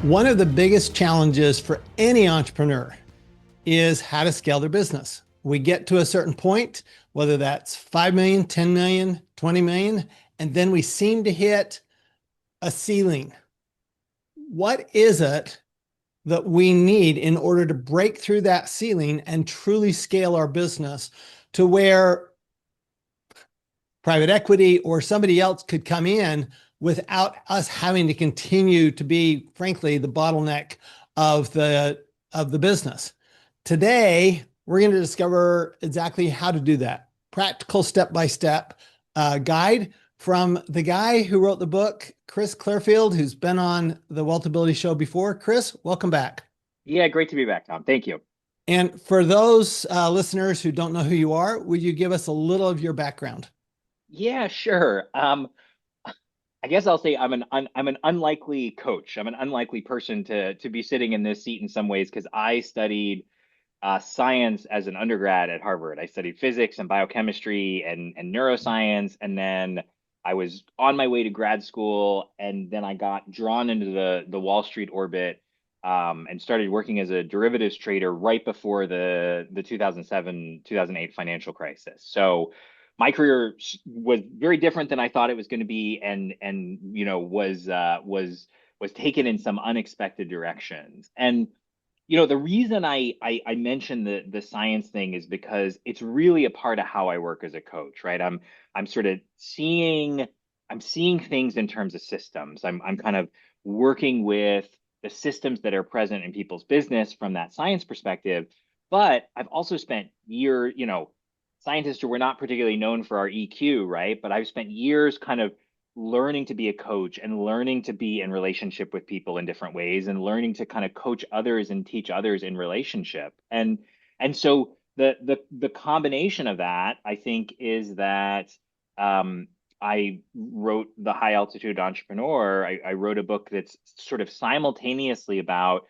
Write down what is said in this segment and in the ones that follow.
One of the biggest challenges for any entrepreneur is how to scale their business. We get to a certain point, whether that's 5 million, 10 million, 20 million, and then we seem to hit a ceiling. What is it that we need in order to break through that ceiling and truly scale our business to where private equity or somebody else could come in without us having to continue to be, frankly, the bottleneck of the business? Today, we're going to discover exactly how to do that. Practical step-by-step guide from the guy who wrote the book, Chris Clearfield, who's been on the Wealthability Show before. Chris, welcome back. Yeah, great to be back, Tom. Thank you. And for those listeners who don't know who you are, would you give us a little of your background? Yeah, sure. I guess I'll say I'm an unlikely coach. I'm an unlikely person to be sitting in this seat in some ways because I studied science as an undergrad at Harvard. I studied physics and biochemistry and neuroscience, and then I was on my way to grad school, and then I got drawn into the Wall Street orbit, and started working as a derivatives trader right before the 2007 2008 financial crisis. So my career was very different than I thought it was going to be, and was taken in some unexpected directions. And the reason I mention the science thing is because it's really a part of how I work as a coach, right? I'm sort of seeing things in terms of systems. I'm kind of working with the systems that are present in people's business from that science perspective. But I've also spent scientists who were not particularly known for our EQ, right? But I've spent years kind of learning to be a coach and learning to be in relationship with people in different ways and learning to kind of coach others and teach others in relationship. And so the combination of that, I think, is that I wrote The High Altitude Entrepreneur. I wrote a book that's sort of simultaneously about,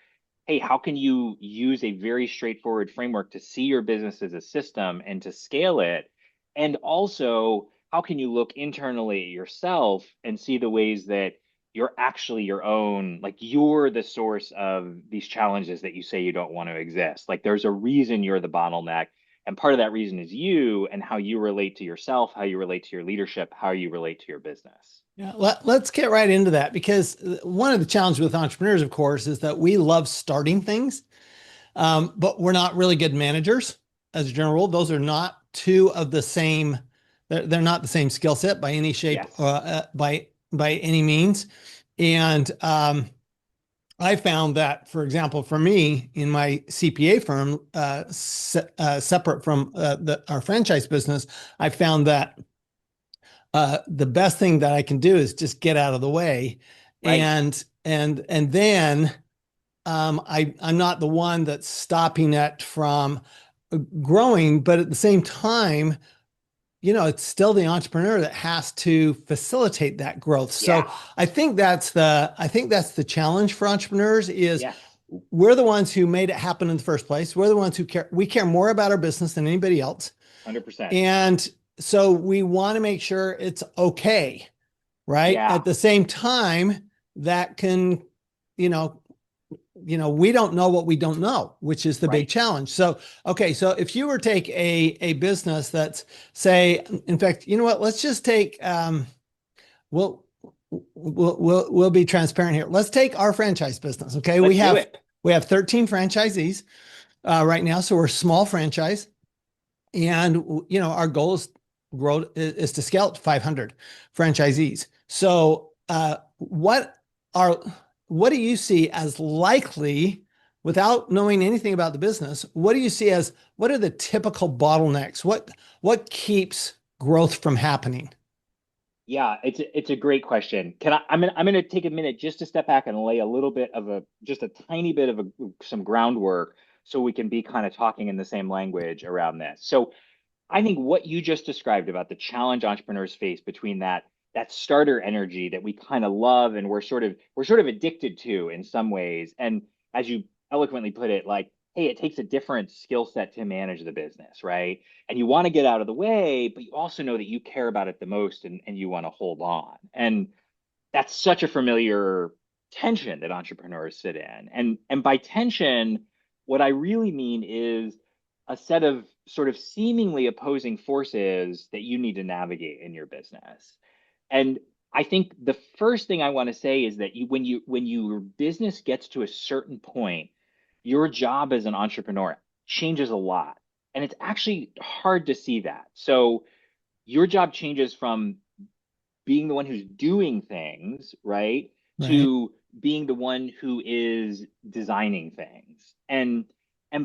hey, how can you use a very straightforward framework to see your business as a system and to scale it? And also, how can you look internally at yourself and see the ways that you're actually your own, like you're the source of these challenges that you say you don't want to exist. Like there's a reason you're the bottleneck. And part of that reason is you and how you relate to yourself, how you relate to your leadership, how you relate to your business. Yeah, let's get right into that because one of the challenges with entrepreneurs, of course, is that we love starting things, but we're not really good managers as a general rule. Those are not two of the same. They're not the same skill set by any shape, Yes. by any means. And I found that, for example, for me in my CPA firm, separate from our franchise business, I found that the best thing that I can do is just get out of the way, Right. and then I'm not the one that's stopping it from growing, but at the same time, it's still the entrepreneur that has to facilitate that growth. So Yeah. I think that's the challenge for entrepreneurs is Yes. we're the ones who made it happen in the first place. We're the ones who care. We care more about our business than anybody else. 100%. And so we want to make sure it's okay, right? Yeah. At the same time, that can, you know, we don't know what we don't know, which is the big Right. challenge. So, okay, so if you were to take a business that's say, in fact, you know what? Let's just take we'll we'll be transparent here. Let's take our franchise business. Okay, we Let's do have it. we have 13 franchisees right now, so we're a small franchise, and our goal is to scale it to 500 franchisees. So, are what do you see as likely, without knowing anything about the business? What do you see as what are the typical bottlenecks? What keeps growth from happening? Yeah, it's a great question. I'm gonna take a minute just to step back and lay a little bit of just a tiny bit of some groundwork so we can be kind of talking in the same language around this. So I think what you just described about the challenge entrepreneurs face between that starter energy that we kind of love and we're sort of addicted to in some ways, and as you eloquently put it, like, hey, it takes a different skill set to manage the business, right? And you want to get out of the way, but you also know that you care about it the most, and you want to hold on. And that's such a familiar tension that entrepreneurs sit in. And by tension, what I really mean is a set of sort of seemingly opposing forces that you need to navigate in your business. And I think the first thing I want to say is that when your business gets to a certain point, your job as an entrepreneur changes a lot. And it's actually hard to see that. So your job changes from being the one who's doing things, right? Right. To being the one who is designing things. And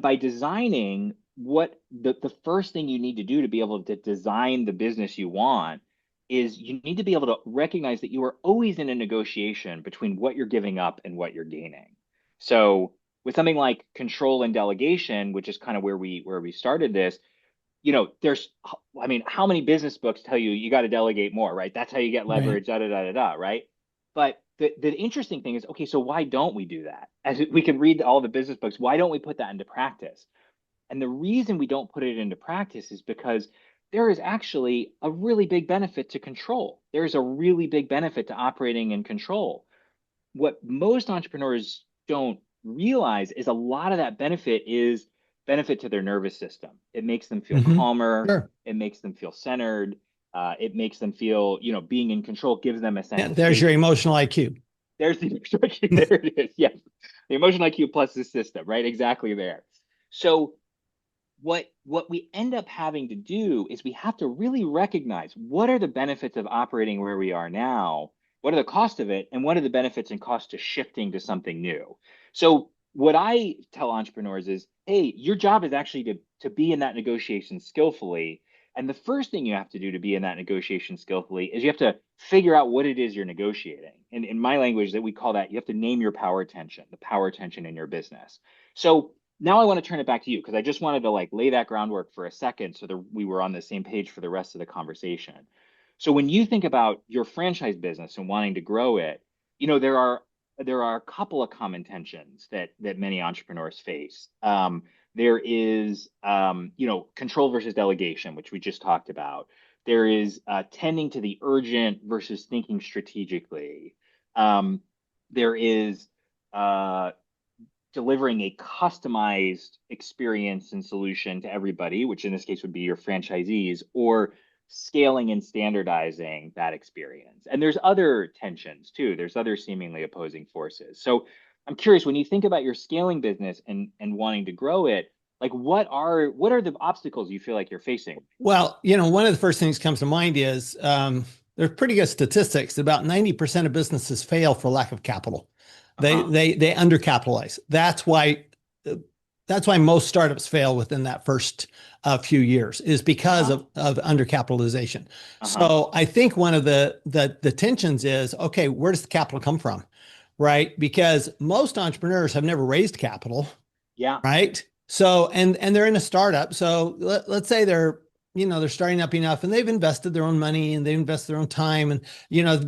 by designing, what the first thing you need to do to be able to design the business you want is you need to be able to recognize that you are always in a negotiation between what you're giving up and what you're gaining. So with something like control and delegation, which is kind of where we started this, there's, I mean, how many business books tell you you got to delegate more, right? That's how you get Right. leverage, da da da da da, right? But the interesting thing is, okay, so why don't we do that? As we can read all the business books, why don't we put that into practice? And the reason we don't put it into practice is because there is actually a really big benefit to control. There is a really big benefit to operating in control. What most entrepreneurs don't realize is a lot of that benefit is benefit to their nervous system. It makes them feel Hmm. calmer. Sure. It makes them feel centered. It makes them feel, being in control gives them a sense Yeah, of there's your safety. emotional IQ. There's the emotional IQ. There it is. Yes. The emotional IQ plus the system, right? Exactly there. So what we end up having to do is we have to really recognize what are the benefits of operating where we are now, what are the costs of it, and what are the benefits and costs to shifting to something new. So what I tell entrepreneurs is, hey, your job is actually to be in that negotiation skillfully. And the first thing you have to do to be in that negotiation skillfully is you have to figure out what it is you're negotiating. And in my language, that we call that, you have to name your power tension, the power tension in your business. So now I want to turn it back to you because I just wanted to like lay that groundwork for a second so that we were on the same page for the rest of the conversation. So when you think about your franchise business and wanting to grow it, there are a couple of common tensions that many entrepreneurs face. There is control versus delegation, which we just talked about. There is tending to the urgent versus thinking strategically. There is delivering a customized experience and solution to everybody, which in this case would be your franchisees, or scaling and standardizing that experience. And there's other tensions too. There's other seemingly opposing forces. So I'm curious, when you think about your scaling business and wanting to grow it, like what are the obstacles you feel like you're facing? Well, one of the first things that comes to mind is there's pretty good statistics. About 90% of businesses fail for lack of capital. They Uh-huh. they they undercapitalize. That's why most startups fail within that first few years is because Uh-huh. of undercapitalization. Uh-huh. So I think one of the tensions is, okay, where does the capital come from? Right? Because most entrepreneurs have never raised capital, Yeah. right? So and they're in a startup. So let's say they're starting up enough and they've invested their own money and they invest their own time and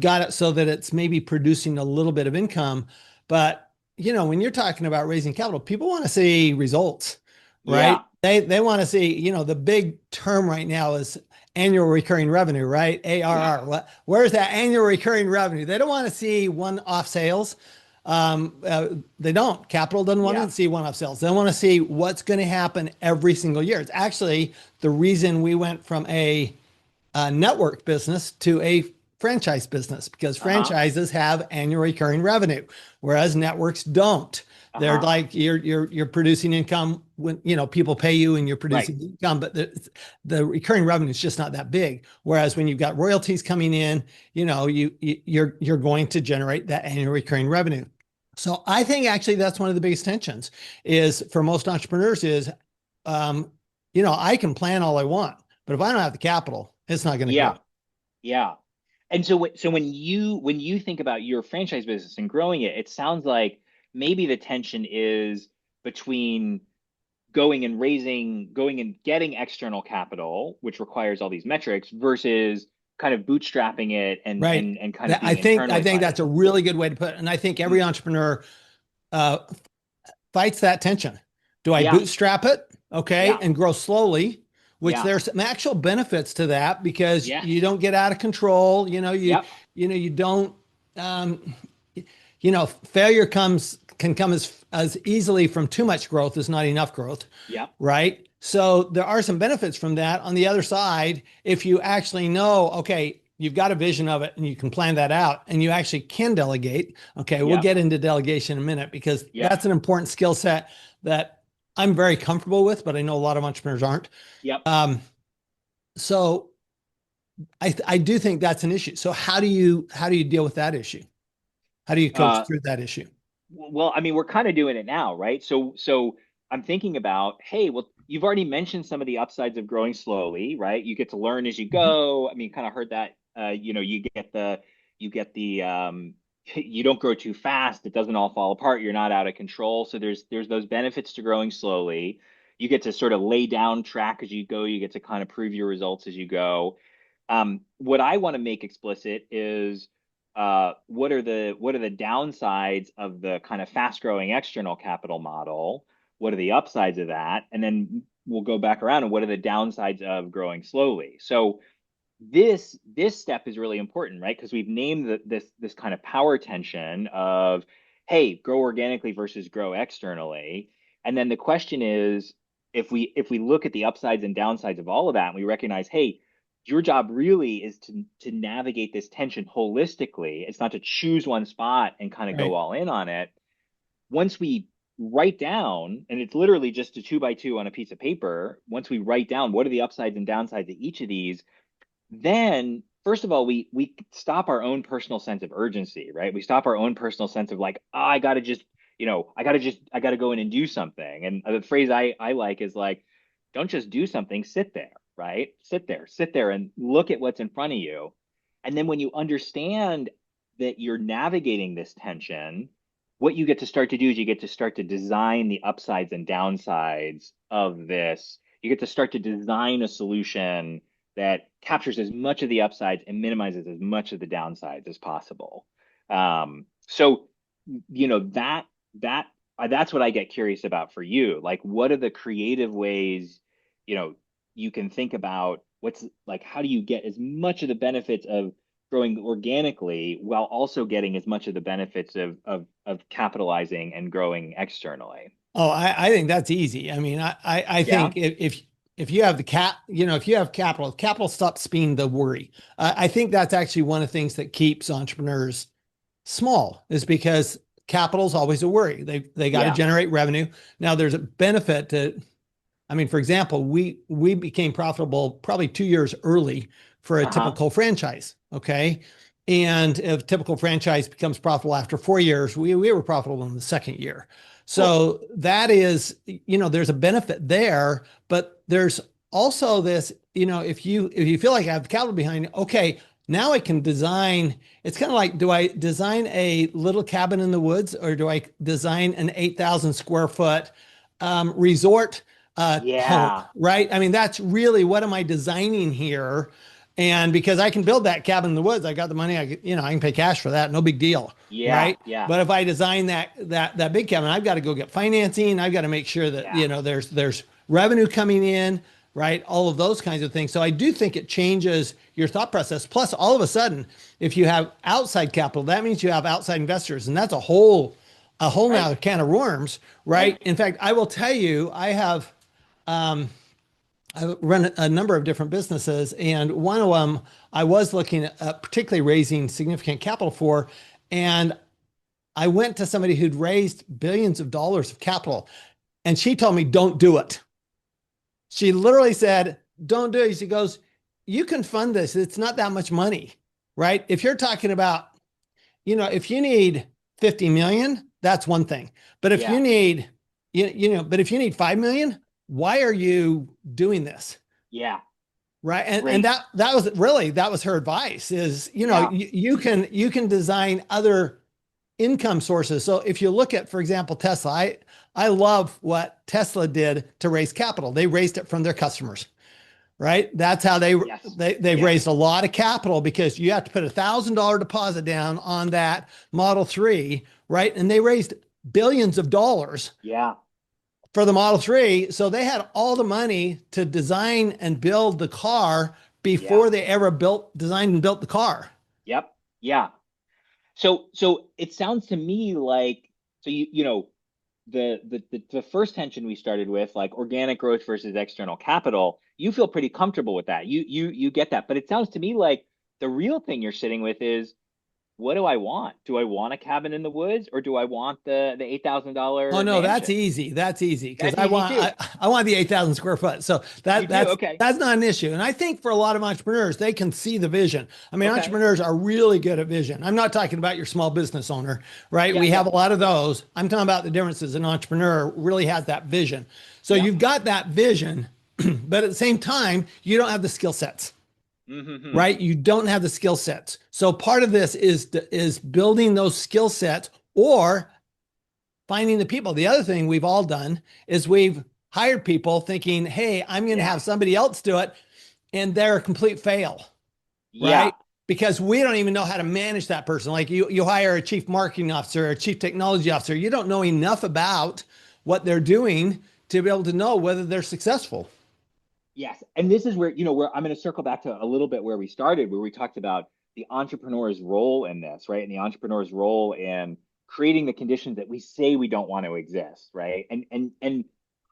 got it so that it's maybe producing a little bit of income. But when you're talking about raising capital, people want to see results, right? Yeah. They want to see, the big term right now is annual recurring revenue, right? Yeah. ARR. Where's that annual recurring revenue? They don't want to see one-off sales. They don't. Capital doesn't want Yeah. to see one-off sales. They want to see what's going to happen every single year. It's actually the reason we went from a network business to a franchise business because Uh-huh. franchises have annual recurring revenue, whereas networks don't. They're Uh-huh. like you're producing income when people pay you and you're Right. producing income, but the recurring revenue is just not that big. Whereas when you've got royalties coming in, you're going to generate that annual recurring revenue. So I think actually that's one of the biggest tensions is for most entrepreneurs is, um, I can plan all I want, but if I don't have the capital, it's not going to grow. Yeah. Yeah. And so when you think about your franchise business and growing it, it sounds like maybe the tension is between going and getting external capital, which requires all these metrics, versus kind of bootstrapping it and Right. and and kind of That being I internally think funded. that's a really good way to put it. And I think every entrepreneur uh, fights that tension. Do I Yeah. bootstrap it? Okay. Yeah. And grow slowly, which Yeah. there's some actual benefits to that because you Yes. don't get out of control. Yep. You don't, um, failure can come as easily from too much growth as not enough growth, Yep. right? So there are some benefits from that. On the other side, if you actually know, okay, you've got a vision of it and you can plan that out and you actually can delegate. Okay, we'll Yep. get into delegation in a minute because Yep. that's an important skill set that I'm very comfortable with, but I know a lot of entrepreneurs aren't. Yep. So I do think that's an issue. So how do you deal with that issue? How do you coach Uh, through that issue? well, I mean, we're kind of doing it now, right? So I'm thinking about, hey, well, you've already mentioned some of the upsides of growing slowly, right? You get to learn as you Mhm. go. I mean, kind of heard that, you get the, you don't grow too fast. It doesn't all fall apart. You're not out of control. So there's those benefits to growing slowly. You get to sort of lay down track as you go. You get to kind of prove your results as you go. What I want to make explicit is what are the downsides of the kind of fast growing external capital model? What are the upsides of that? And then we'll go back around and what are the downsides of growing slowly? So this step is really important, right? Because we've named this kind of power tension of, hey, grow organically versus grow externally. And then the question is, if we look at the upsides and downsides of all of that, and we recognize, hey, your job really is to navigate this tension holistically. It's not to choose one spot and kind of go Right. all in on it. Once we write down, and it's literally just a 2 by 2 on a piece of paper, once we write down what are the upsides and downsides of each of these, then first of all, we stop our own personal sense of urgency, right? We stop our own personal sense of like, oh, I gotta just, I gotta go in and do something. And the phrase I like is like, don't just do something, sit there, right? Sit there and look at what's in front of you. And then when you understand that you're navigating this tension, what you get to start to do is you get to start to design the upsides and downsides of this. You get to start to design a solution that captures as much of the upsides and minimizes as much of the downsides as possible. So, that that's what I get curious about for you. Like, what are the creative ways, you know, you can think about what's like, how do you get as much of the benefits of growing organically while also getting as much of the benefits of capitalizing and growing externally? Oh, I think that's easy. I mean, I Yeah. think if you have if you have capital, capital stops being the worry. I think that's actually one of the things that keeps entrepreneurs small is because capital is always a worry. They got to Yeah. generate revenue. Now there's a benefit to, I mean, for example, we became profitable probably 2 years early for a Uh-huh. typical franchise. Okay. And if a typical franchise becomes profitable after 4 years, we were profitable in the second year. Cool. So that is, there's a benefit there, but there's also this, if you feel like I have the capital behind it, okay, now I can design. It's kind of like, do I design a little cabin in the woods or do I design an 8,000 square foot resort home, Yeah. right? I mean, that's really what am I designing here? And because I can build that cabin in the woods, I got the money. I can pay cash for that. No big deal, Yeah. right? Yeah. But if I design that big cabin, I've got to go get financing. I've got to make sure that Yeah. there's revenue coming in, right? All of those kinds of things. So I do think it changes your thought process. Plus, all of a sudden, if you have outside capital, that means you have outside investors, and that's a whole Right. nother can of worms, right? Right. In fact, I will tell you, I run a number of different businesses, and one of them I was looking at particularly raising significant capital for, and I went to somebody who'd raised billions of dollars of capital, and she told me, "Don't do it." She literally said, "Don't do it." She goes, "You can fund this. It's not that much money, right? If you're talking about, if you need 50 million, that's one thing. But if you Yeah. need, but if you need 5 million, why are you doing this?" Yeah. Right. And Great. that was her advice is, Yeah. you can design other income sources. So if you look at, for example, Tesla, I love what Tesla did to raise capital. They raised it from their customers, right? That's how Yes. they've Yes. raised a lot of capital because you have to put $1,000 deposit down on that Model 3, right? And they raised billions of dollars Yeah. for the Model 3. So they had all the money to design and build the car Yeah. before they ever designed and built the car. Yep. Yeah. So it sounds to me like, so the first tension we started with, like organic growth versus external capital, you feel pretty comfortable with that. You get that. But it sounds to me like the real thing you're sitting with is, what do I want? Do I want a cabin in the woods, or do I want the Oh $8,000 no, that's mansion? easy. That's easy because That's easy too. I want the 8,000 square foot. So You do? Okay. that's not an issue. And I think for a lot of entrepreneurs, they can see the vision. I mean, Okay. entrepreneurs are really good at vision. I'm not talking about your small business owner, right? Yeah, We have yeah, a lot of those. I'm talking about the differences. An entrepreneur really has that vision. So yeah. you've got that vision, but at the same time, you don't have the skill sets. Mm-hmm. Right? You don't have the skill sets. So part of this is building those skill sets or finding the people. The other thing we've all done is we've hired people thinking, hey, I'm going to Yeah. have somebody else do it. And they're a complete fail, Yeah. right? Because we don't even know how to manage that person. Like you hire a chief marketing officer, or a chief technology officer. You don't know enough about what they're doing to be able to know whether they're successful. Yes. And this is where I'm going to circle back to a little bit where we started, where we talked about the entrepreneur's role in this, right? And the entrepreneur's role in creating the conditions that we say we don't want to exist, right? And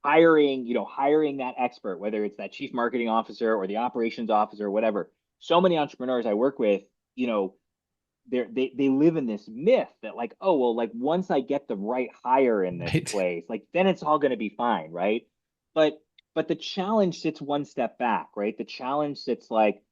hiring that expert, whether it's that chief marketing officer or the operations officer or whatever. So many entrepreneurs I work with, you know, they live in this myth that, like, oh well, like once I get the right hire in this Right. place, like then it's all going to be fine, right? But but the challenge sits one step back, right? The challenge sits like,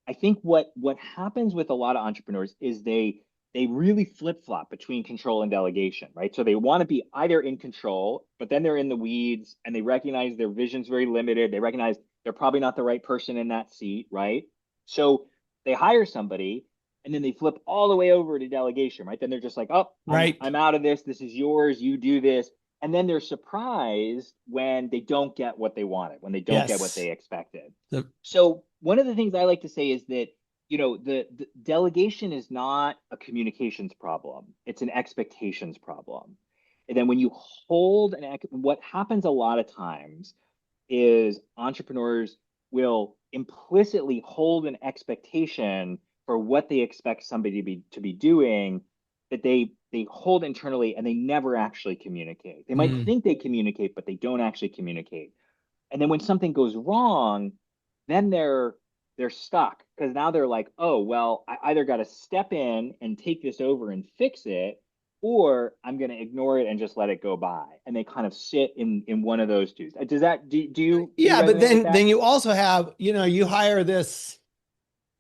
I think what happens with a lot of entrepreneurs is they really flip-flop between control and delegation, right? So they want to be either in control, but then they're in the weeds and they recognize their vision's very limited. They recognize they're probably not the right person in that seat, right? So they hire somebody and then they flip all the way over to delegation, right? Then they're just like, "Oh, Right. I'm out of this. This is yours. You do this." And then they're surprised when they don't get what they wanted, when they don't get what Yes. they expected. The, So one of the things I like to say is that, the delegation is not a communications problem. It's an expectations problem. And then when you what happens a lot of times is entrepreneurs will implicitly hold an expectation for what they expect somebody to be doing, that they hold internally, and they never actually communicate. They might mm, think they communicate, but they don't actually communicate. And then when something goes wrong, then they're stuck, because now they're like, oh well, I either got to step in and take this over and fix it, or I'm going to ignore it and just let it go by. And they kind of sit in one of those two. Do you yeah, but resonate with that? then you also have, you hire this,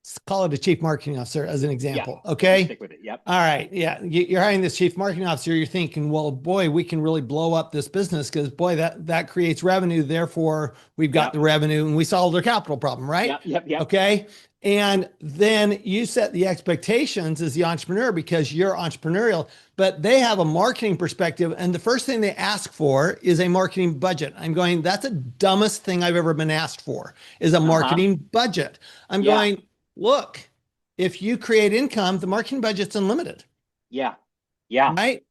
let's call it a chief marketing officer as an Yeah, example. let's Okay. stick with it. Yep. All right. Yeah. You're hiring this chief marketing officer. You're thinking, well, boy, we can really blow up this business because, boy, that creates revenue. Therefore, we've got Yep. the revenue and we solved their capital problem, right? Yep. Yep. Yep. Okay. And then you set the expectations as the entrepreneur because you're entrepreneurial, but they have a marketing perspective. And the first thing they ask for is a marketing budget. I'm going, that's the dumbest thing I've ever been asked for is a Uh-huh. marketing budget. I'm Yeah. going, look, if you create income, the marketing budget's unlimited, Yeah. Yeah. right?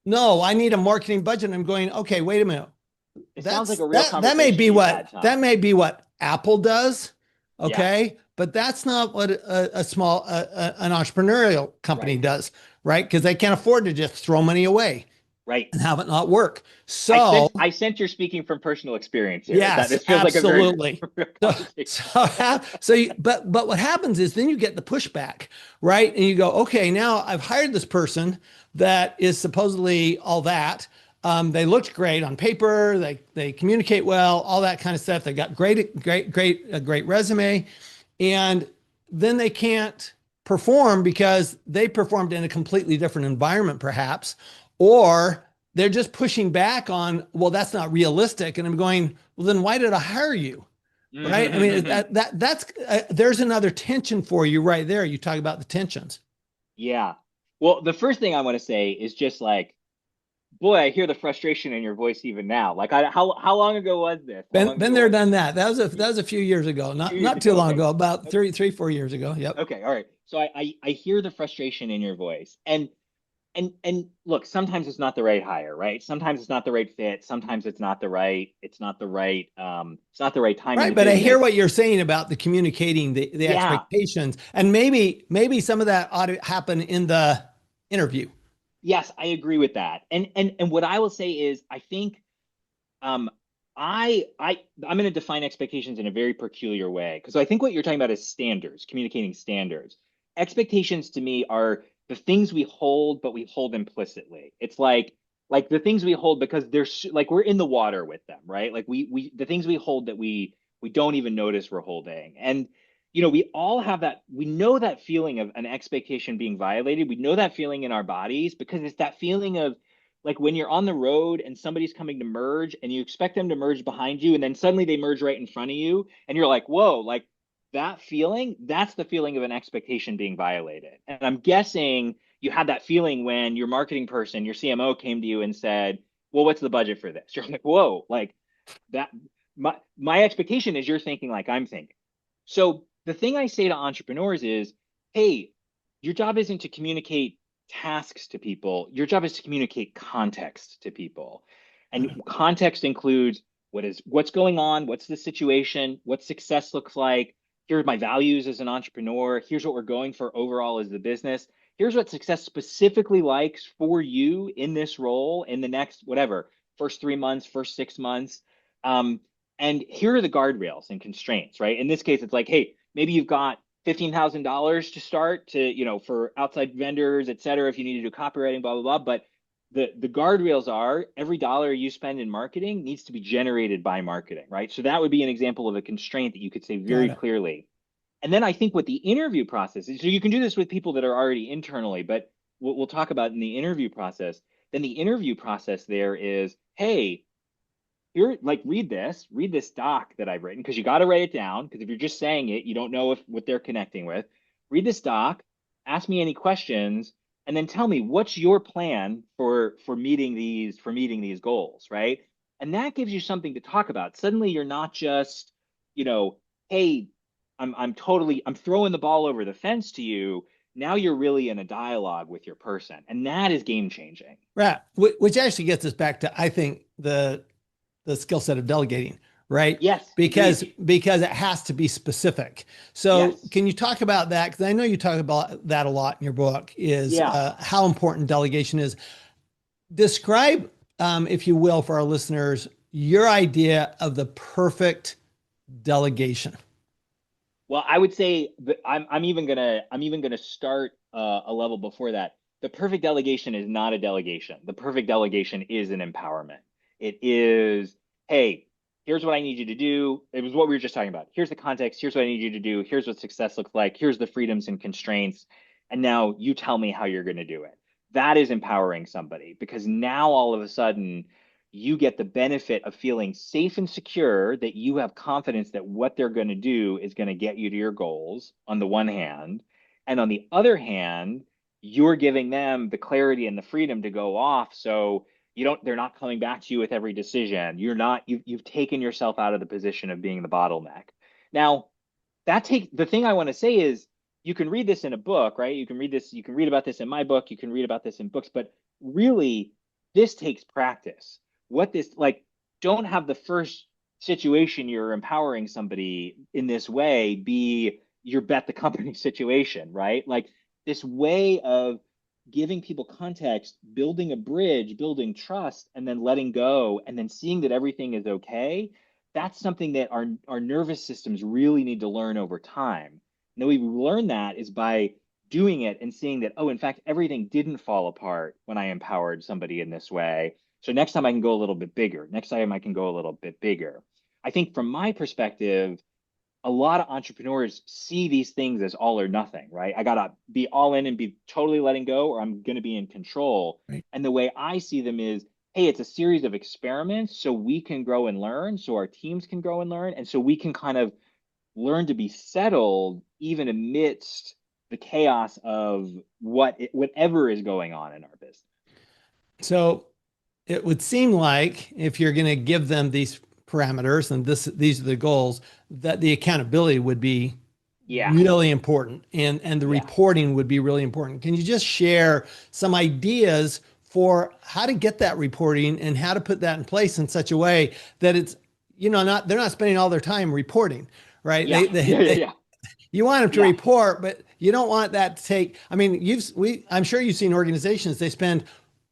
No, I need a marketing budget. I'm going, okay, wait a minute. It sounds like a real That may conversation be you've had, that Tom. may be what Apple does, Yeah. okay? But that's not what a small an entrepreneurial company Right. does, right? Because they can't afford to just throw money away Right. and have it not work. I So sense I sense you're speaking from personal experience here. That yes, this feels like a very absolutely. real So, conversation. but what happens is then you get the pushback, right? And you go, okay, now I've hired this person that is supposedly all that. They looked great on paper. They communicate well, all that kind of stuff. They got great resume, and then they can't perform because they performed in a completely different environment, perhaps, or they're just pushing back on, well, that's not realistic. And I'm going, well, then why did I hire you? Right. I mean, that's there's another tension for you right there. You talk about the tensions. Yeah. Well, the first thing I want to say is just like, boy, I hear the frustration in your voice even now. Like, how long ago was this? How long Been ago there, was done this? that. That was a few years ago, Few years not too ago. long Okay. ago, about Okay. 4 years ago. Yep. Okay. All right. So I hear the frustration in your voice. And look, sometimes it's not the right hire, right? Sometimes it's not the right fit. Sometimes it's not the right time in Right, the but I hear business. what you're saying about the communicating the Yeah. expectations, and maybe some of that ought to happen in the interview. Yes, I agree with that. And what I will say is I think um I'm going to define expectations in a very peculiar way because I think what you're talking about is standards, communicating standards. Expectations to me are the things we hold, but we hold implicitly. It's like the things we hold because they're like we're in the water with them, right? Like we the things we hold that we don't even notice we're holding. And we all have that. We know that feeling of an expectation being violated. We know that feeling in our bodies because it's that feeling of like when you're on the road and somebody's coming to merge and you expect them to merge behind you and then suddenly they merge right in front of you and you're like, whoa, like that feeling, that's the feeling of an expectation being violated. And I'm guessing you had that feeling when your marketing person, your CMO came to you and said, well, what's the budget for this? You're like, whoa, like that. My expectation is you're thinking like I'm thinking. So the thing I say to entrepreneurs is, hey, your job isn't to communicate tasks to people. Your job is to communicate context to people. And context includes what's going on, what's the situation, what success looks like. Here are my values as an entrepreneur. Here's what we're going for overall as the business. Here's what success specifically likes for you in this role in the next whatever, first 3 months, first 6 months. And here are the guardrails and constraints, right? In this case, it's like, hey, maybe you've got $15,000 to start for outside vendors, et cetera, if you need to do copywriting, blah, blah, blah. But the guardrails are every dollar you spend in marketing needs to be generated by marketing, right? So that would be an example of a constraint that you could say very clearly. And then I think what the interview process is, so you can do this with people that are already internally, but we'll talk about in the interview process. Then the interview process there is, hey, here, like read this doc that I've written because you got to write it down because if you're just saying it, you don't know what they're connecting with. Read this doc, ask me any questions, and then tell me what's your plan for meeting these goals, right? And that gives you something to talk about. Suddenly you're not just, hey, I'm throwing the ball over the fence to you. Now you're really in a dialogue with your person, and that is game changing. Right. Which actually gets us back to, I think, the skill set of delegating, right? Yes, Because agreed. because it has to be specific. So Yes. can you talk about that? Because I know you talk about that a lot in your book, is Yeah. how important delegation is. Describe, if you will, for our listeners, your idea of the perfect delegation. Well, I would say that I'm even gonna start a level before that. The perfect delegation is not a delegation. The perfect delegation is an empowerment. It is, hey, here's what I need you to do. It was what we were just talking about. Here's the context. Here's what I need you to do. Here's what success looks like. Here's the freedoms and constraints. And now you tell me how you're going to do it. That is empowering somebody because now all of a sudden you get the benefit of feeling safe and secure that you have confidence that what they're going to do is going to get you to your goals on the one hand. And on the other hand, you're giving them the clarity and the freedom to go off. So they're not coming back to you with every decision. You've taken yourself out of the position of being the bottleneck. Now, the thing I want to say is you can read this in a book, right? You can read about this in my book, you can read about this in books, but really this takes practice. What this like don't have the first situation you're empowering somebody in this way be your bet the company situation, right? Like this way of giving people context, building a bridge, building trust, and then letting go, and then seeing that everything is okay. That's something that our nervous systems really need to learn over time. And the way we learn that is by doing it and seeing that, oh, in fact, everything didn't fall apart when I empowered somebody in this way. So next time I can go a little bit bigger. Next time I can go a little bit bigger. I think from my perspective, a lot of entrepreneurs see these things as all or nothing, right? I got to be all in and be totally letting go, or I'm going to be in control. Right. And the way I see them is, hey, it's a series of experiments so we can grow and learn, so our teams can grow and learn, and so we can kind of learn to be settled even amidst the chaos of whatever is going on in our business. So it would seem like if you're going to give them these parameters and these are the goals, that the accountability would be Yeah, really important and the yeah. reporting would be really important. Can you just share some ideas for how to get that reporting and how to put that in place in such a way that it's, not they're not spending all their time reporting, right? Yeah, yeah, yeah, yeah. You want them to Yeah. report, but you don't want that to take. I mean, I'm sure you've seen organizations, they spend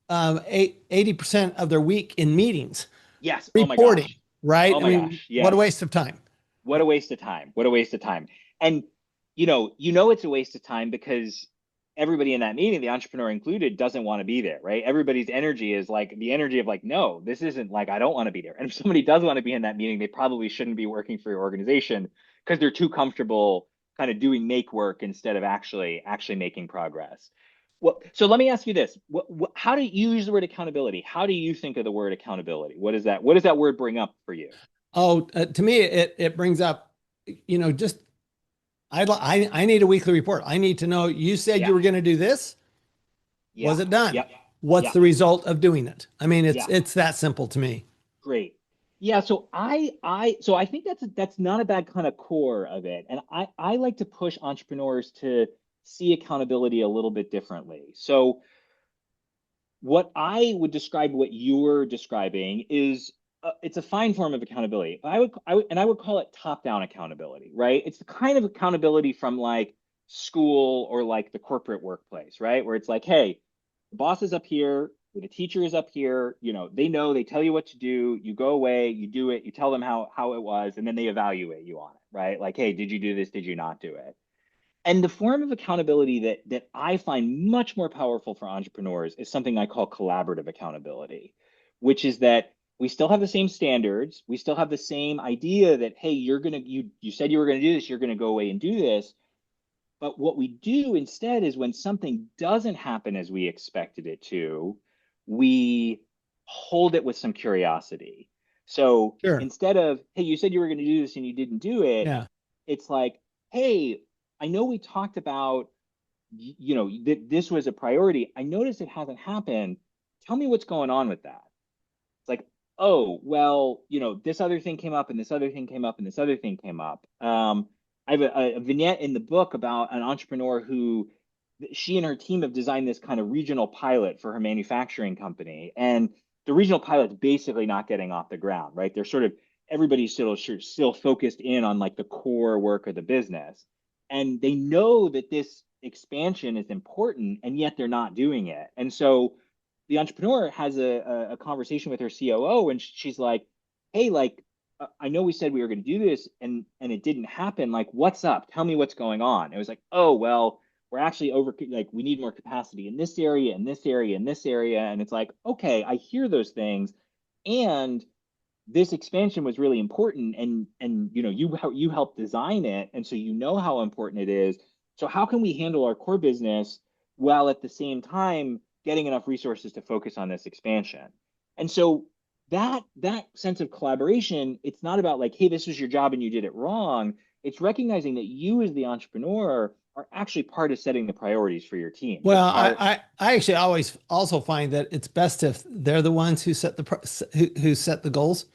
80% of their week in meetings Yes. Oh my reporting, gosh. right? Oh I my mean, gosh. what a Yes. waste of time. What a waste of time. What a waste of time. And it's a waste of time because everybody in that meeting, the entrepreneur included, doesn't want to be there, right? Everybody's energy is like the energy of like, no, this isn't like I don't want to be there. And if somebody does want to be in that meeting, they probably shouldn't be working for your organization because they're too comfortable kind of doing make work instead of actually making progress. Well, so let me ask you this. How do you use the word accountability? How do you think of the word accountability? What does that word bring up for you? Oh, to me, it brings up, just I need a weekly report. I need to know you said Yeah. you were going to do this. Yeah. Was it done? Yep. What's Yeah. the result of doing it? I mean, it's Yeah. it's that simple to me. Great. Yeah, so I think that's not a bad kind of core of it. And I like to push entrepreneurs to see accountability a little bit differently. So what I would describe what you're describing is it's a fine form of accountability. I would call it top-down accountability, right? It's the kind of accountability from like school or like the corporate workplace, right? Where it's like, hey, the boss is up here, the teacher is up here, they know, they tell you what to do, you go away, you do it, you tell them how it was, and then they evaluate you on it, right? Like, hey, did you do this? Did you not do it? And the form of accountability that I find much more powerful for entrepreneurs is something I call collaborative accountability, which is that we still have the same standards, we still have the same idea that hey, you said you were going to do this, you're going to go away and do this. But what we do instead is when something doesn't happen as we expected it to, we hold it with some curiosity. So Sure. instead of, hey, you said you were going to do this and you didn't do it, Yeah. it's like, hey, I know we talked about, that this was a priority. I noticed it hasn't happened. Tell me what's going on with that. It's like, oh, well, this other thing came up and this other thing came up and this other thing came up. I have a vignette in the book about an entrepreneur who she and her team have designed this kind of regional pilot for her manufacturing company. And the regional pilot's basically not getting off the ground, right? They're sort of everybody's still focused in on like the core work of the business. And they know that this expansion is important, and yet they're not doing it. And so the entrepreneur has a conversation with her COO, and she's like, "Hey, like, I know we said we were going to do this, and it didn't happen. Like, what's up? Tell me what's going on." It was like, "Oh, well, we're actually like we need more capacity in this area, in this area, in this area." And it's like, okay, I hear those things, and this expansion was really important, and you helped design it, and so you know how important it is. So how can we handle our core business while at the same time getting enough resources to focus on this expansion? And so that sense of collaboration, it's not about like, hey, this was your job and you did it wrong. It's recognizing that you as the entrepreneur are actually part of setting the priorities for your team. You're Well, part. I actually always also find that it's best if they're the ones who who set the goals,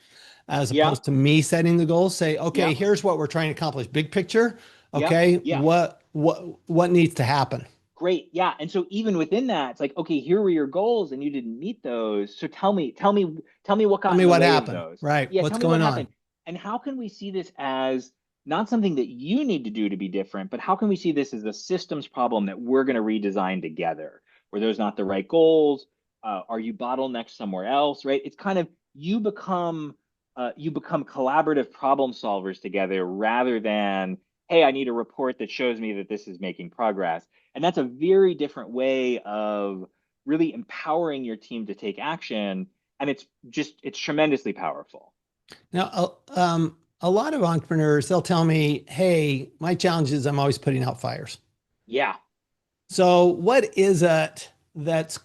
as Yeah, opposed to me setting the goals. Say, okay, yeah, here's what we're trying to accomplish, big picture. yeah, Okay, yeah. what needs to happen? Great. Yeah. And so even within that, it's like, okay, here were your goals and you didn't meet those. So tell me what Tell got me in the what way of happened. those. Right? Yeah, What's tell me what going on? happened. And how can we see this as not something that you need to do to be different, but how can we see this as a systems problem that we're going to redesign together? Were those not the right goals? Are you bottlenecked somewhere else? Right? It's kind of you become collaborative problem solvers together rather than, hey, I need a report that shows me that this is making progress. And that's a very different way of really empowering your team to take action. And it's tremendously powerful. Now, a lot of entrepreneurs, they'll tell me, "Hey, my challenge is I'm always putting out fires." Yeah. So, what is it that's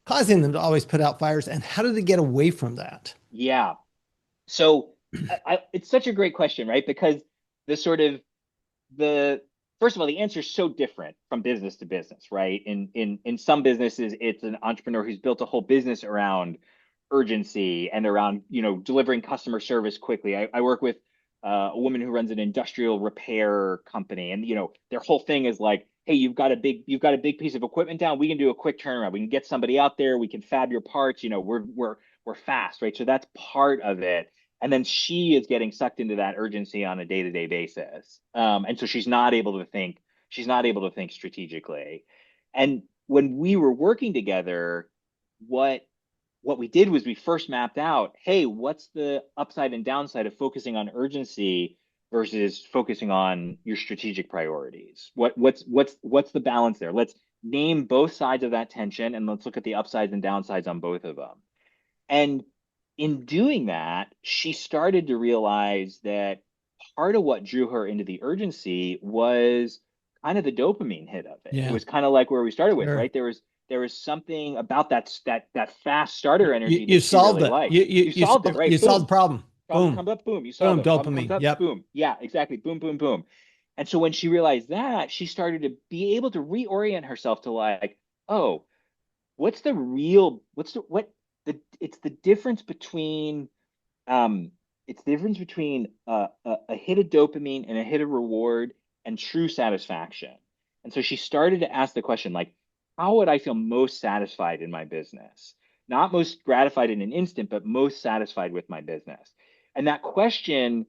causing them to always put out fires, and how do they get away from that? Yeah. So it's such a great question, right? Because the sort of the first of all, the answer is so different from business to business, right? In some businesses, it's an entrepreneur who's built a whole business around urgency and around delivering customer service quickly. I work with a woman who runs an industrial repair company, and their whole thing is like, hey, you've got a big piece of equipment down. We can do a quick turnaround. We can get somebody out there. We can fab your parts. We're fast, right? So that's part of it. And then she is getting sucked into that urgency on a day-to-day basis. And so she's not able to think, strategically. And when we were working together, what what we did was we first mapped out, hey, what's the upside and downside of focusing on urgency versus focusing on your strategic priorities? What's the balance there? Let's name both sides of that tension and let's look at the upsides and downsides on both of them. And in doing that, she started to realize that part of what drew her into the urgency was kind of the dopamine hit of it. It Yeah. was kind of like where we started with, Sure. right? There was something about that fast starter energy You that she solved really it. liked. You solved it, You right? solved the Boom. problem. Problem Boom. comes up, boom. You solve Boom. it. Problem comes Dopamine. up, Yep. boom. Yeah, exactly. Boom, boom, boom. And so when she realized that, she started to be able to reorient herself to like, oh, what's the real, what's the, what, the, it's the difference between um, it's the difference between a hit of dopamine and a hit of reward and true satisfaction. And so she started to ask the question, like, how would I feel most satisfied in my business? Not most gratified in an instant, but most satisfied with my business. And that question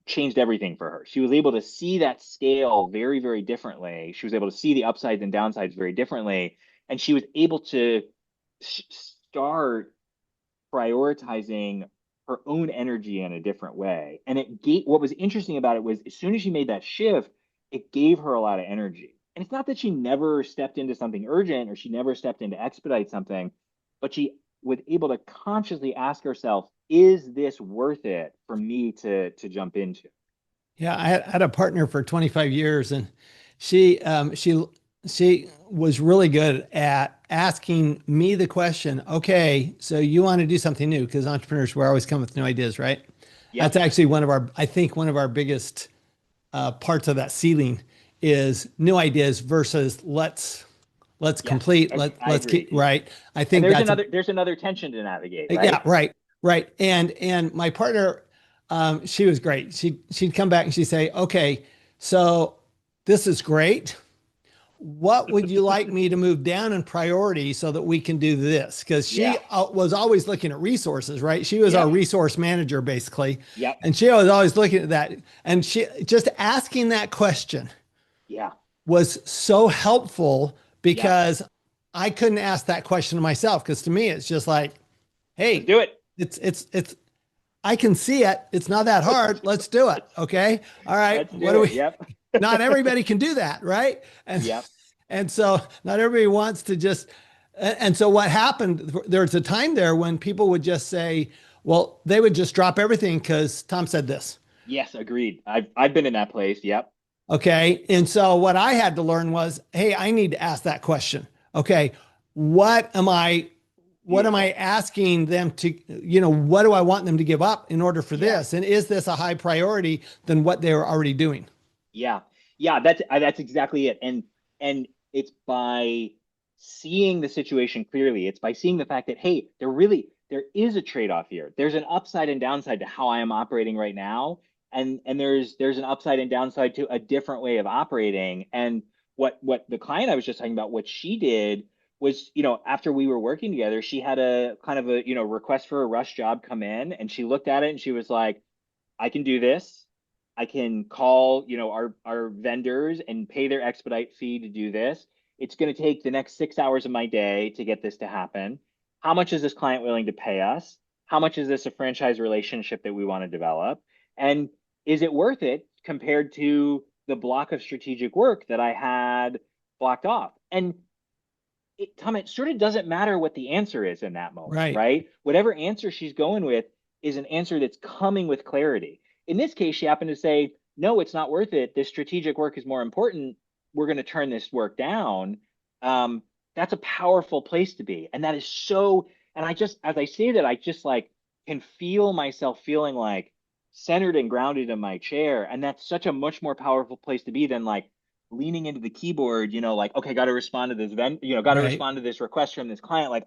changed everything for her. She was able to see that scale very, very differently. She was able to see the upsides and downsides very differently. And she was able to start prioritizing her own energy in a different way. And what was interesting about it was as soon as she made that shift, it gave her a lot of energy. And it's not that she never stepped into something urgent or she never stepped in to expedite something, but she was able to consciously ask herself, is this worth it for me to jump into? Yeah, I had a partner for 25 years, and she was really good at asking me the question, okay, so you want to do something new, because entrepreneurs, we're always coming with new ideas, right? That's Yep. actually I think one of our biggest parts of that ceiling is new ideas versus let's Yes. complete, I let's keep, agree. right. I And think that's a there's another tension to navigate, yeah, right? right, right. And my partner, she was great. She'd come back and she'd say, "Okay, so this is great. What would you like me to move down in priority so that we can do this?" Because she Yeah. was always looking at resources, right? She was our Yep. resource manager basically, Yep. and she was always looking at that. And she just asking that question Yeah. was so helpful Yep. because I couldn't ask that question to myself. Because to me, it's just like, Let's hey, do it. it's I can see it. It's not that hard. Let's do it. Okay. All right. Let's What do do it. we Yep. not everybody can do that, right? Yep. And so not everybody wants to just and so what happened, there's a time there when people would just say, well, they would just drop everything because Tom said this. Yes, agreed. I've been in that place. Yep. Okay. And so what I had to learn was, hey, I need to ask that question. Okay, what am I what am I Beautiful. asking them to, what do I want them to give up in order for Yeah. this? And is this a high priority than what they were already doing? Yeah. Yeah, that's exactly it. And it's by seeing the situation clearly. It's by seeing the fact that hey, there is a trade-off here. There's an upside and downside to how I am operating right now. And there's an upside and downside to a different way of operating. And what the client I was just talking about, what she did was, after we were working together, she had a kind of a, request for a rush job come in and she looked at it and she was like, I can do this. I can call, our vendors and pay their expedite fee to do this. It's going to take the next 6 hours of my day to get this to happen. How much is this client willing to pay us? How much is this a franchise relationship that we want to develop? And is it worth it compared to the block of strategic work that I had blocked off? And Tom, it sort of doesn't matter what the answer is in that moment, Right. right? Whatever answer she's going with is an answer that's coming with clarity. In this case, she happened to say, no, it's not worth it. This strategic work is more important. We're going to turn this work down. Um, that's a powerful place to be. And that is so, and as I say that, I just like can feel myself feeling like centered and grounded in my chair. And that's such a much more powerful place to be than like, leaning into the keyboard, like, okay, got to respond to this got to Right. respond to this request from this client. Like,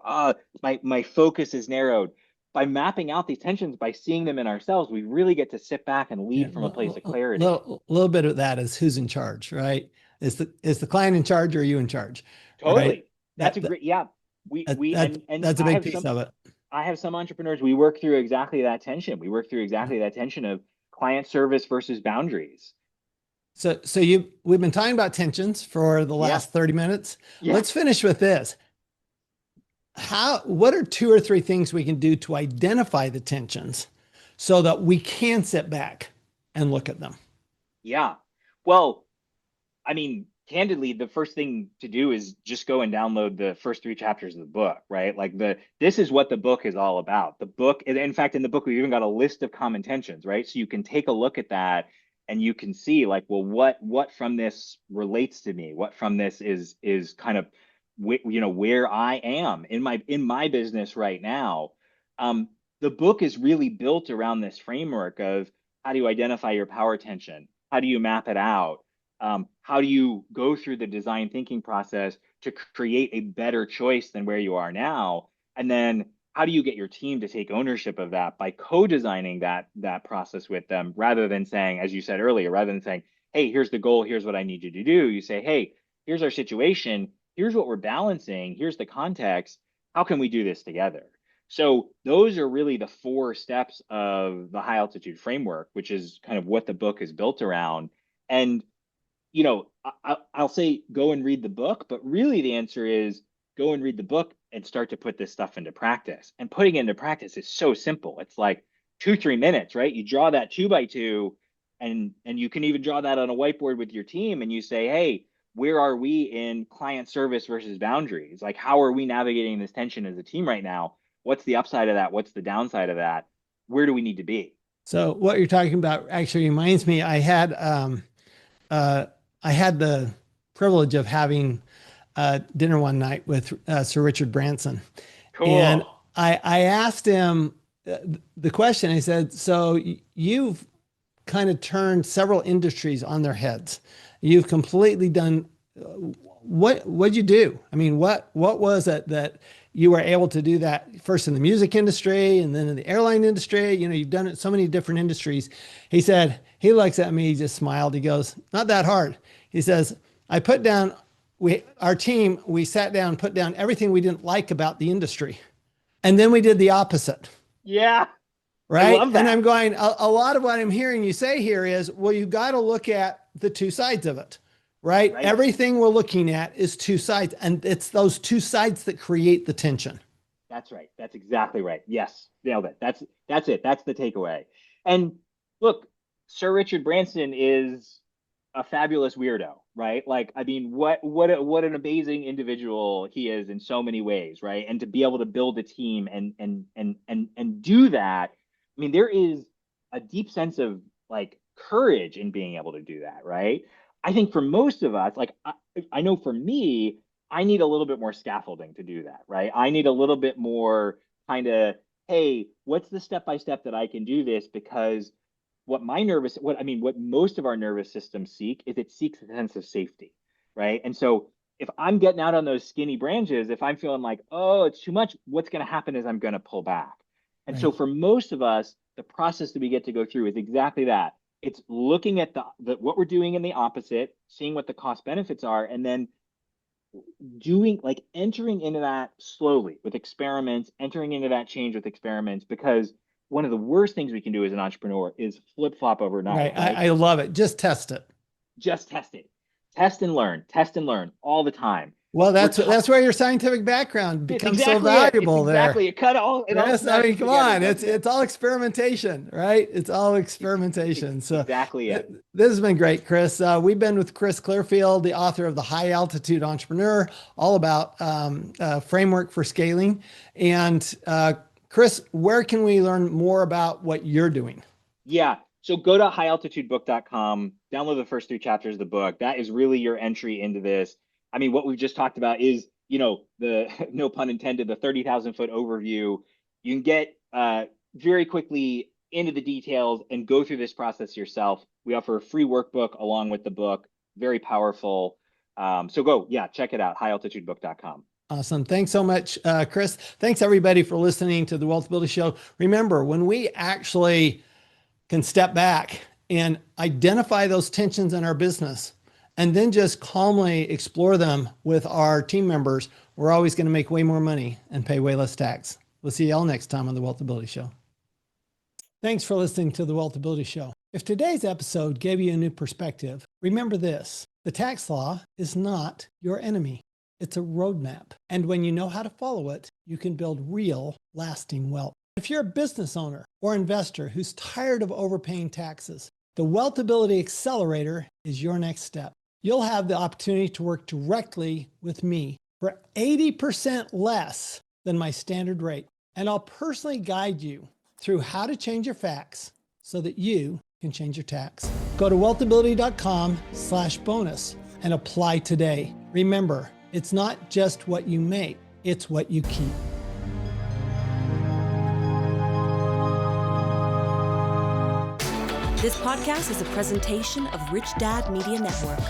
my focus is narrowed. By mapping out these tensions, by seeing them in ourselves, we really get to sit back and Yeah. lead from a place of clarity. Little bit of that is who's in charge, right? Is the client in charge or are you in charge? Right. Totally. That's That, a that, great, yeah. We, that we, that- and that's a I big have piece some, of it. I have some entrepreneurs, we work through exactly that tension. We work through exactly that tension of client service versus boundaries. We've been talking about tensions for the Yeah. last 30 minutes. Yeah. Let's finish with this. What are two or three things we can do to identify the tensions so that we can sit back and look at them? Yeah. Well, I mean, candidly, the first thing to do is just go and download the first three chapters of the book, right? Like this is what the book is all about. The book, in fact, in the book, we've even got a list of common tensions, right? So you can take a look at that and you can see like, well, what from this relates to me? What from this is kind of where I am in my business right now. Um, the book is really built around this framework of how do you identify your power tension? How do you map it out? How do you go through the design thinking process to create a better choice than where you are now? And then how do you get your team to take ownership of that by co-designing that process with them rather than saying, as you said earlier, rather than saying, hey, here's the goal, here's what I need you to do. You say, hey, here's our situation, here's what we're balancing, here's the context. How can we do this together? So those are really the four steps of the high altitude framework, which is kind of what the book is built around. And I'll say go and read the book, but really the answer is go and read the book and start to put this stuff into practice. And putting it into practice is so simple. It's like 2-3 minutes, right? You draw that 2x2, and you can even draw that on a whiteboard with your team, and you say, hey, where are we in client service versus boundaries? Like, how are we navigating this tension as a team right now? What's the upside of that? What's the downside of that? Where do we need to be? So what you're talking about actually reminds me, uh, I had the privilege of having dinner one night with Sir Richard Branson. And Cool. I asked him the question. I said, so you've kind of turned several industries on their heads. You've completely done what'd you do? I mean, what was it that you were able to do that first in the music industry and then in the airline industry? You know, you've done it in so many different industries. He said, he looks at me, he just smiled. He goes, not that hard. He says, I put down, our team, we sat down, put down everything we didn't like about the industry. And then we did the opposite. Yeah, I Right. love And that. I'm going, a lot of what I'm hearing you say here is, well, you got to look at the two sides of it, right? Right. Everything we're looking at is two sides, and it's those two sides that create the tension. That's right. That's exactly right. Yes, nailed it. That's it. That's the takeaway. And look, Sir Richard Branson is a fabulous weirdo, right? Like, I mean, what an amazing individual he is in so many ways, right? And to be able to build a team and do that, I mean, there is a deep sense of like courage in being able to do that, right? I think for most of us, like I know for me, I need a little bit more scaffolding to do that, right? I need a little bit more kind of, hey, what's the step by step that I can do this? Because what most of our nervous systems seek is it seeks a sense of safety, right? And so if I'm getting out on those skinny branches, if I'm feeling like, oh, it's too much, what's going to happen is I'm going to pull back. And so Right. for most of us, the process that we get to go through is exactly that. It's looking at the what we're doing in the opposite, seeing what the cost benefits are, and then doing like entering into that slowly with experiments, entering into that change with experiments, because one of the worst things we can do as an entrepreneur is flip flop overnight, Right. right? I love it. Just test it. Just test and learn all the time. Well, We're that's where your scientific background It's becomes so exactly it. It's valuable there. exactly it. It all Yes, I mean, smashes come together, on. doesn't it? It's all experimentation, right? It's all experimentation. So Exactly it. this has been great, Chris. We've been with Chris Clearfield, the author of The High Altitude Entrepreneur, all about framework for scaling. And Chris, where can we learn more about what you're doing? Yeah. So go to highaltitudebook.com, download the first three chapters of the book. That is really your entry into this. I mean, what we've just talked about is, the no pun intended, the 30,000 foot overview. You can get very quickly into the details and go through this process yourself. We offer a free workbook along with the book, very powerful. So go, yeah, check it out, highaltitudebook.com. Awesome. Thanks so much, Chris. Thanks everybody for listening to the Wealth Builder Show. Remember, when we actually can step back and identify those tensions in our business and then just calmly explore them with our team members, we're always going to make way more money and pay way less tax. We'll see y'all next time on the Wealthability Show. Thanks for listening to the Wealthability Show. If today's episode gave you a new perspective, remember this: the tax law is not your enemy. It's a roadmap. And when you know how to follow it, you can build real, lasting wealth. If you're a business owner or investor who's tired of overpaying taxes, the Wealthability Accelerator is your next step. You'll have the opportunity to work directly with me for 80% less than my standard rate. And I'll personally guide you through how to change your facts so that you can change your tax. Go to wealthability.com/bonus and apply today. Remember, it's not just what you make, it's what you keep. This podcast is a presentation of Rich Dad Media Network.